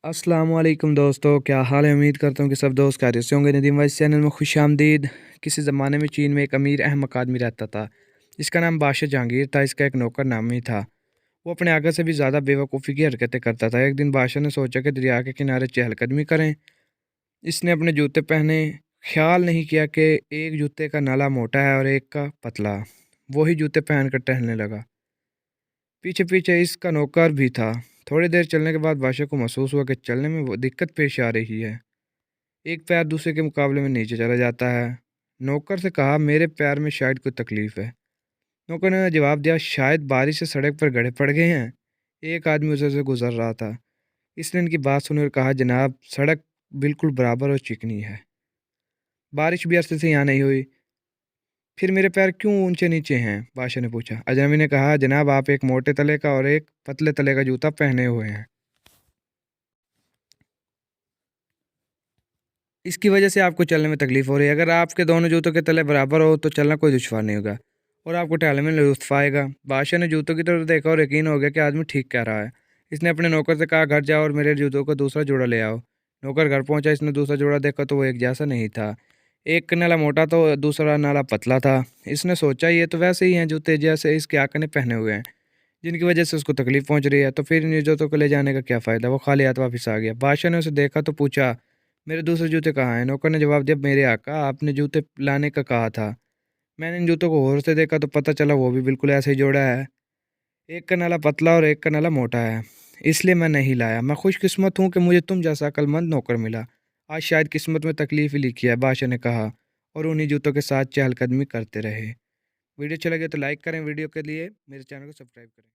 अस्सलामुअलैकुम दोस्तों, क्या हाल है। उम्मीद करता हूँ कि सब दोस्त खैरियत से होंगे। नदीम वाइस चैनल में खुश आमदीद। किसी ज़माने में चीन में एक अमीर अहमक आदमी रहता था। इसका नाम बादशाह जहांगीर था। इसका एक नौकर नामी था। वो अपने आगे से भी ज़्यादा बेवकूफ़ी की हरकतें करता था। एक दिन बादशाह ने सोचा कि दरिया के किनारे चहलकदमी करें। इसने अपने जूते पहने। ख्याल नहीं किया कि एक जूते का नाला मोटा है और एक का पतला। वही जूते पहन कर टहलने लगा। पीछे पीछे इसका नौकर भी था। थोड़ी देर चलने के बाद बादशाह को महसूस हुआ कि चलने में वो दिक्कत पेश आ रही है। एक पैर दूसरे के मुकाबले में नीचे चला जाता है। नौकर से कहा, मेरे पैर में शायद कोई तकलीफ है। नौकर ने जवाब दिया, शायद बारिश से सड़क पर गड्ढे पड़ गए हैं। एक आदमी उधर से गुजर रहा था। इसने इनकी बात सुनी और कहा, जनाब, सड़क बिल्कुल बराबर और चिकनी है। बारिश भी अरसे से यहाँ नहीं हुई, फिर मेरे पैर क्यों ऊंचे नीचे हैं? बादशाह ने पूछा। अजनबी ने कहा, जनाब, आप एक मोटे तले का और एक पतले तले का जूता पहने हुए हैं। इसकी वजह से आपको चलने में तकलीफ हो रही है। अगर आपके दोनों जूतों के तले बराबर हो तो चलना कोई दुश्वार नहीं होगा और आपको टहलने में लुत्फ आएगा। बादशाह ने जूतों की तरफ देखा और यकीन हो गया कि आदमी ठीक कह रहा है। इसने अपने नौकर से कहा, घर जाओ और मेरे जूतों का दूसरा जोड़ा ले आओ। नौकर घर पहुंचा। इसने दूसरा जोड़ा देखा तो वो एक जैसा नहीं था। एक नाला मोटा तो दूसरा नाला पतला था। इसने सोचा, ये तो वैसे ही हैं जूते जैसे इसके आका ने पहने हुए हैं, जिनकी वजह से उसको तकलीफ पहुंच रही है। तो फिर इन जूतों को ले जाने का क्या फ़ायदा। वो खाली हाथ वापस आ गया। बादशाह ने उसे देखा तो पूछा, मेरे दूसरे जूते कहाँ हैं? नौकर ने जवाब दिया, मेरे आका, आपने जूते लाने का कहा था। मैंने इन जूतों को गौर से देखा तो पता चला वो भी बिल्कुल ऐसे ही जोड़ा है। एक का नाला पतला और एक का नाला मोटा है, इसलिए मैं नहीं लाया। मैं खुशकिस्मत हूँ कि मुझे तुम जैसा अक्लमंद नौकर मिला। आज शायद किस्मत में तकलीफ ही लिखी है, बादशाह ने कहा और उन्हीं जूतों के साथ चहलकदमी करते रहे। वीडियो अच्छा लगे तो लाइक करें। वीडियो के लिए मेरे चैनल को सब्सक्राइब करें।